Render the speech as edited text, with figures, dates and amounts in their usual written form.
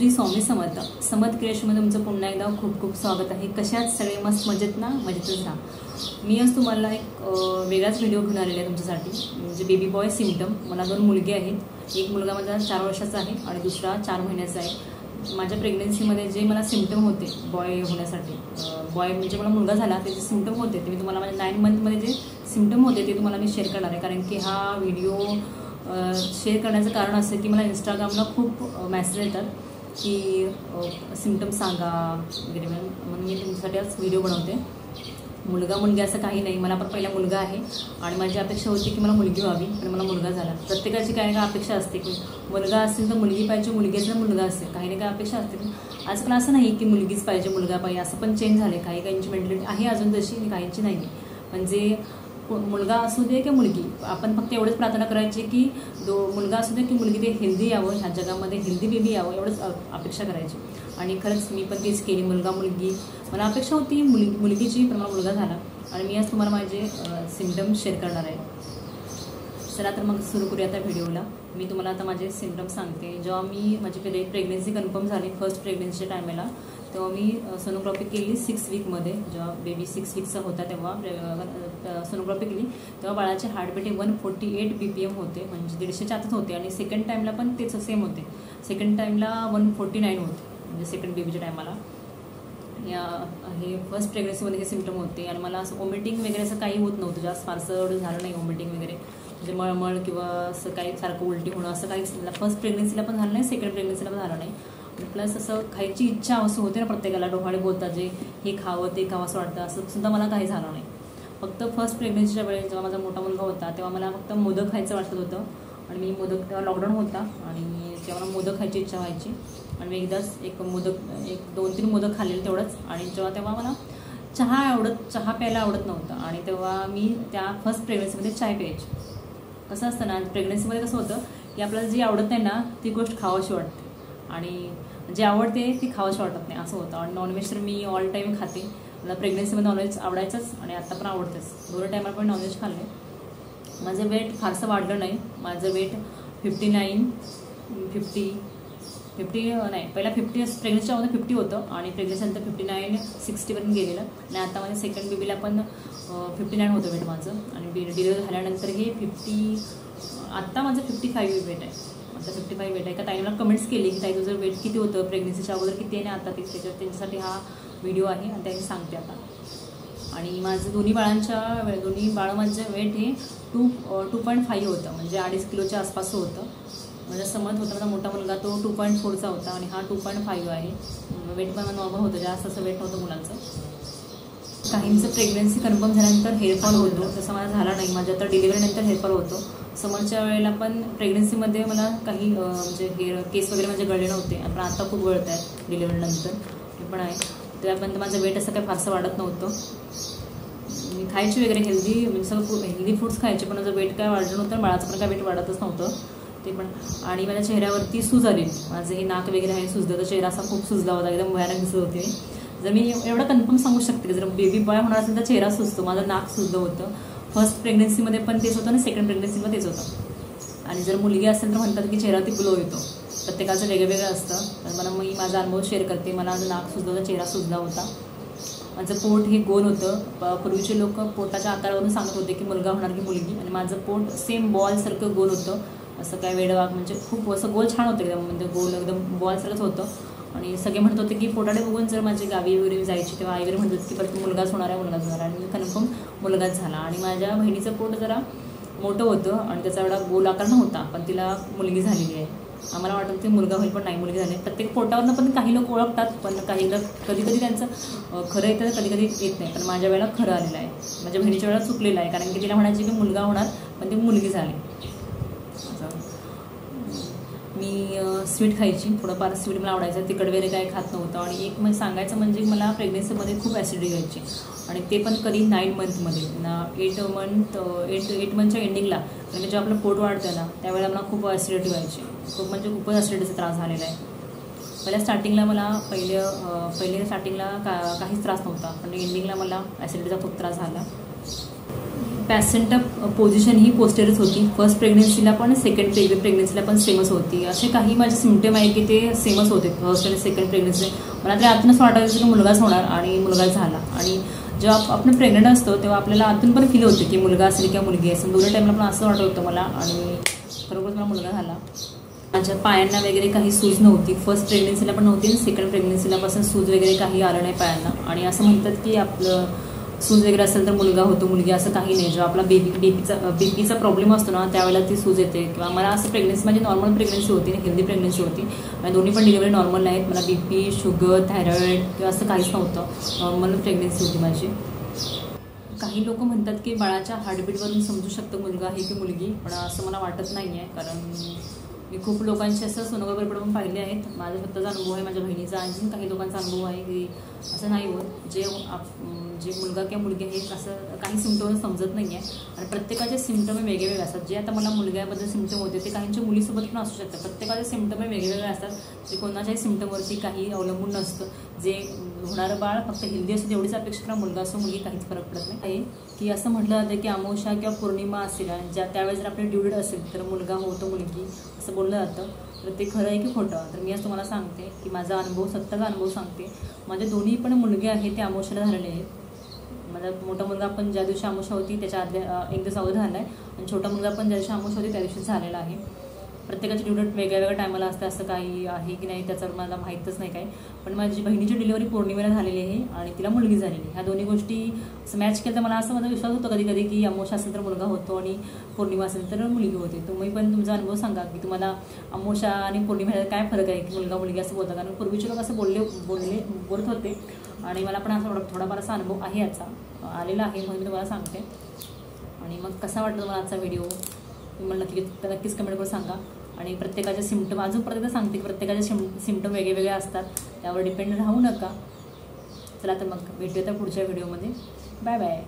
श्री स्वामी समर्थ समर्थ क्रिएशनमध्ये तुमचं पुन्हा एकदा खूप खूप स्वागत आहे। कशात सगळे मस्त मजेत ना? मजेतच राहा। मी आज तुम्हाला एक वेगळाच व्हिडिओ घेऊन आलेला आहे तुमच्यासाठी, म्हणजे बेबी बॉय सिम्पटम। मला 2 मुलगे आहेत, एक मुलगा माझा 4 वर्षाचा आहे आणि दुसरा 4 महिन्याचा आहे। माझ्या प्रेग्नन्सीमध्ये जे मला सिम्पटम होते बॉय होण्यासाठी, बॉय म्हणजे मला मुलगा झाला त्याचे सिम्पटम होते, ते मी तुम्हाला माझ्या 9 मंथमध्ये जे सिम्पटम होते ते तुम्हाला मी शेअर करणार आहे। कारण की हा व्हिडिओ शेअर करण्याचं कारण असं की मला इंस्टाग्रामला खूप मेसेज येतात की सिम्पटम सांगा वगैरे, म्हणून मी तुमच्यासाठी आज व्हिडिओ बनवते। मुलगा मुलगी असं काही नाही, मला पण पहिला मुलगा आहे आणि माझी अपेक्षा होती की मला मुलगी व्हावी, पण मला मुलगा झाला। प्रत्येकाची काही ना अपेक्षा असते की मुलगा असेल तर मुलगी पाहिजे, मुलगीचा मुलगा असेल, काही ना काही अपेक्षा असते। आजकाल असं नाही की मुलगीच पाहिजे मुलगा पाहिजे, असं पण चेंज झाले। काही काहींची मेंटॅलिटी आहे अजून तशी आणि काहींची नाही। म्हणजे मुलगा असू दे की मुलगी, आपण फक्त एवढंच प्रार्थना करायची की मुलगा असू दे की मुलगी ते हेल्दी यावं, ह्या जगामध्ये हेल्दी बेबी यावं, एवढंच अपेक्षा करायची। आणि खरंच मी पण तेच केली। मुलगा मुलगी मला अपेक्षा होती मुलगीची, पण मला मुलगा झाला आणि मी आज तुम्हाला माझे सिम्पटम्स शेअर करणार आहे। चला तर मग सुरू करूया आता व्हिडिओला। मी तुम्हाला आता माझे सिम्पटम्स सांगते। जेव्हा मी माझी प्रेग्नन्सी कन्फर्म झाली फर्स्ट प्रेग्नन्सीच्या टायमाला, तेव्हा मी सोनोग्राफी केली 6 वीकमध्ये। जेव्हा बेबी 6 वीकचा होता तेव्हा सोनोग्राफी केली, तेव्हा बाळाचे हार्टबीट 148 BPM होते, म्हणजे 150च्या आतच होते। आणि सेकंड टाईमला पण तेच सेम होते, सेकंड टाईमला 149 होते, म्हणजे सेकंड बेबीच्या टायमाला। हे फर्स्ट प्रेग्नन्सीमध्ये हे सिम्पटम होते। आणि मला असं वॉमिटिंग वगैरे असं काही होत नव्हतं, जास्त फारसं एवढं झालं नाही वॉमिटिंग वगैरे, म्हणजे मळमळ किंवा असं काही सारखं उलटी होणं असं काही फर्स्ट प्रेग्नन्सीला पण झालं नाही, सेकंड प्रेग्नन्सीला पण झालं नाही। प्लस असं खायची इच्छा असं होते ना प्रत्येकाला, डोहाळे बोलतात जे हे खावं ते खावं असं वाटतं, असं सुद्धा मला काही झालं नाही। फक्त फर्स्ट प्रेग्नन्सीच्या वेळेस जेव्हा माझा मोठा मुलगा होता तेव्हा मला फक्त मोदक खायचं वाटत होतं, आणि मी मोदक तेव्हा लॉकडाऊन होता आणि तेव्हा मला मोदक खायची इच्छा व्हायची, आणि मी एकदाच एक 2-3 मोदक खाल्लेले तेवढंच। आणि तेव्हा मला चहा प्यायला आवडत नव्हतं, आणि तेव्हा मी त्या फर्स्ट प्रेग्नन्सीमध्ये चाय प्यायची। कसं असतं ना, प्रेग्नन्सीमध्ये कसं होतं की आपल्याला जी आवडत नाही ना ती गोष्ट खावाशी वाटते, आणि जे आवडते ती खावाशी वाटत नाही असं होतं। आणि नॉनव्हेज तर मी ऑल टाईम खाते, मला प्रेग्नन्सीमध्ये नॉनव्हेज आवडायचंच आणि आता पण आवडतंच। 2 टायमाला पण नॉनव्हेज खाल्ले। माझं वेट फारसं वाढलं नाही, माझं वेट 59, 50 नाही, पहिला 50 प्रेग्नन्सीच्या अगोदर 50 होतं, आणि प्रेग्नन्सीनंतर 59, 60पर्यंत गेलेलं। आणि आता माझ्या सेकंड बेबीला पण 59 होतं वेट माझं, आणि डिलिव्हरी झाल्यानंतर हे 50, आत्ता माझं 55 वेट आहे, आता 55 वेट आहे। का ताईला कमेंट्स केली की ताई तुझं वेट किती होतं प्रेग्नन्सीच्या अगोदर किती आहे, आणि आता ते त्यांच्यासाठी हा व्हिडिओ आहे आणि त्यांनी सांगते आता। आणि माझं दोन्ही बाळं माझं वेट हे 2.5 होतं, म्हणजे 2.5 किलोच्या आसपास होतं। माझा समज होता, माझा मोठा मुलगा तो 2.4चा होता आणि हा 2.5 आहे। वेट पण नॉर्मल होतं, जास्त असं वेट नव्हतं मुलांचं। काहींचं प्रेग्नन्सी कन्फर्म झाल्यानंतर हेअरफॉल होतो, तसं मला झाला नाही। माझ्या तर डिलिव्हरीनंतर हेअरफॉल होतो। समोरच्या वेळेला पण प्रेग्नन्सीमध्ये मला काही म्हणजे केस वगैरे म्हणजे गळले नव्हते, पण आता खूप गळत आहेत डिलिव्हरीनंतर, ते पण आहे। त्यापर्यंत माझं वेट असं काही फारसं वाढत नव्हतं। मी खायची वगैरे हेल्दी, म्हणजे सगळं हेल्दी फूड्स खायचे, पण माझं वेट काय वाढलं नव्हतं, बाळाचं पण काय वेट वाढतच नव्हतं ते पण। आणि माझ्या चेहऱ्यावरती सूज आली, माझं हे नाक वगैरे आहे सुजलं, तर चेहरा असा खूप सुजला होता, एकदम भयानक दिसत होते। जर मी एवढं कन्फर्म सांगू शकते की जर बेबी बॉय होणार असेल तर चेहरा सुजतो, माझं नाक सुजलं होतं। फर्स्ट प्रेग्नन्सीमध्ये पण तेच होतं आणि सेकंड प्रेग्नन्सीमध्ये तेच होतं। आणि जर मुलगी असेल तर म्हणतात की चेहऱ्यावरती ग्लो येतो, प्रत्येकाचं वेगवेगळं असतं। तर मला मी माझा अनुभव शेअर करते। मला माझं नाक सुजलं होतं, चेहरा सुजला होता, माझं पोट हे गोल होतं। पूर्वीचे लोक पोटाच्या आकारावरून सांगत होते की मुलगा होणार की मुलगी, आणि माझं पोट सेम बॉलसारखं गोल होतं, असं काय वेडवाग, म्हणजे खूप असं गोल छान होतं एकदम, म्हणजे गोल एकदम बॉलसारखंच होतं। आणि सगळे म्हणत होते की पोटाडे बघून जर माझी गावी वगैरे जायची तेव्हा आई वगैरे म्हणत होती की परत मुलगाच होणार आहे, मुलगाच होणार आहे। आणि कन्फर्म मुलगाच झाला। आणि माझ्या बहिणीचं पोट जरा मोठं होतं आणि त्याचा एवढा गोल आकार नव्हता, पण तिला मुलगी झालेली आहे। आम्हाला वाटतं ते मुलगा होईल, पण नाही, मुलगी झाली। प्रत्येक पोटावरनं पण काही लोक ओळखतात, पण काही कधी त्यांचं खरं येतं तर कधी येत नाही, पण माझ्या वेळेला खरं आलेलं आहे, माझ्या बहिणीच्या वेळेला चुकलेलं आहे, कारण की तिला म्हणायची की मुलगा होणार पण ती मुलगी झाली। मी स्वीट खायची, थोडंफार स्वीट मला आवडायचं, तिखट वगैरे काय खात नव्हतं। आणि एक म्हणजे सांगायचं म्हणजे मला प्रेग्नन्सीमध्ये खूप ॲसिडिटी व्हायची, आणि ते पण कधी 9 मंथमध्ये ना 8 मंथच्या एंडिंगला, म्हणजे जेव्हा आपलं पोट वाढतं ना त्यावेळेला मला खूप ॲसिडिटी व्हायची, खूप म्हणजे खूपच ॲसिडिटीचा त्रास झालेला आहे। पहिल्या स्टार्टिंगला मला पहिले स्टार्टिंगला काहीच त्रास नव्हता, पण एंडिंगला मला ॲसिडिटीचा खूप त्रास झाला। पॅसेंट पोझिशन ही पोस्टेरच होती. फर्स्ट प्रेग्नन्सीला पण सेकंड प्रेग्नन्सीला पण सेमच होती. असे काही माझे सिम्पटम आहे की ते सेमच होते फर्स्ट आणि सेकंड प्रेग्नन्सी. मला तरी आतूनच वाटायचं की मुलगाच होणार आणि मुलगा झाला. आणि जेव्हा आपण प्रेग्नंट असतो तेव्हा आपल्याला आतून पण फील होते की मुलगा असेल किंवा मुलगी असेल. दोन्ही टाईमला पण असं वाटत होतं मला आणि खरोखरच मला मुलगा झाला. माझ्या पायांना वगैरे काही सूज नव्हती. फर्स्ट प्रेग्नन्सीला पण नव्हती आणि सेकंड प्रेग्नन्सीला पासून सूज वगैरे काही आलं नाही पायांना. आणि असं म्हणतात की आपलं सूज वगैरे असेल तर मुलगा होतो मुलगी असं काही नाही. जेव्हा आपला बीपीचा प्रॉब्लेम असतो ना त्यावेळेला ती सूज येते. किंवा मला असं प्रेग्नन्सी म्हणजे नॉर्मल प्रेग्नन्सी होती, हेल्दी प्रेग्नन्सी होती. आणि दोन्ही पण डिलिव्हरी नॉर्मल आहेत. मला बीपी, शुगर, थायरॉइड किंवा असं काहीच नव्हतं. नॉर्मल प्रेग्नन्सी होती माझी. काही लोक म्हणतात की बाळाच्या हार्टबीटवरून समजू शकतं मुलगा आहे की मुलगी, पण असं मला वाटत नाही आहे. कारण मी खूप लोकांचे असं सोनोग्राफी पण पाहिले आहेत. माझा स्वतःचा अनुभव आहे, माझ्या बहिणीचा, आणखी काही लोकांचा अनुभव आहे की असं नाही होत. जे मुलगा किंवा मुलगी आहे असं काही सिम्पटम समजत नाही आहे. आणि प्रत्येकाचे सिम्पटम वेगवेगळे असतात. जे आता मला मुलग्याबद्दल सिम्पटम होते ते काहींच्या मुलीसोबत पण असू शकतात. प्रत्येकाचे सिम्पटम वेगवेगळे असतात. जे कोणाच्याही सिम्पटमवरती काही अवलंबून नसतं. जे होणारं बाळ फक्त हेल्दी असतं एवढीच अपेक्षा करा, मुलगा असो मुलगी काहीच फरक पडत नाही. की असं म्हटलं जातं की अमावस्या किंवा पौर्णिमा असेल त्यावेळेस जर आपली ड्यू डेट असेल तर मुलगा होतो मुलगी असं बोललं जातं. तर ते खरं आहे की खोटं? तर मी आज तुम्हाला सांगते की माझा अनुभव, सत्याचा अनुभव सांगते. माझे दोन्ही पण मुलगे आहेत ते अमावस्याला झालेले आहेत. माझा मोठा मुलगा पण ज्या दिवशी अमावस्या होती त्याच्या एक दिवस अगोदर झाला आहे आणि छोटा मुलगा पण ज्या दिवशी अमावस्या होती त्या दिवशी झालेला आहे. प्रत्येकाची ड्यू डेट वेगळ्या वेगळ्या टायमाला असते, असं काही आहे की नाही त्याचं मला माहीतच नाही काय. पण माझी बहिणीची डिलिव्हरी पौर्णिमेला झालेली आहे आणि तिला मुलगी झालेली. ह्या दोन्ही गोष्टी मॅच केलं तर मला असं माझा विश्वास होतो कधी कधी की अमावस्या असेल तर मुलगा होतो आणि पौर्णिमा असेल तर मुलगी होते. तुम्ही पण तुमचा अनुभव सांगा की तुम्हाला अमावस्या आणि पौर्णिमेला काय फरक आहे की मुलगा मुलगी असं बोलतात. कारण पूर्वीचे लोक असं बोलत होते आणि मला पण असं थोडाफार असा अनुभव आहे याचा आलेला आहे, म्हणून मी तुम्हाला सांगते. आणि मग कसा वाटलं तुम्हाला आजचा व्हिडिओ तुम्ही मला नक्कीच कमेंट करून सांगा. आणि प्रत्येकाचे सिम्पटम अजून परत सांगते की प्रत्येकाचे सिम्पटम वेगवेगळे असतात, त्यावर डिपेंड राहू नका. चला तर मग भेटूया पुढच्या व्हिडिओमध्ये. Bye bye.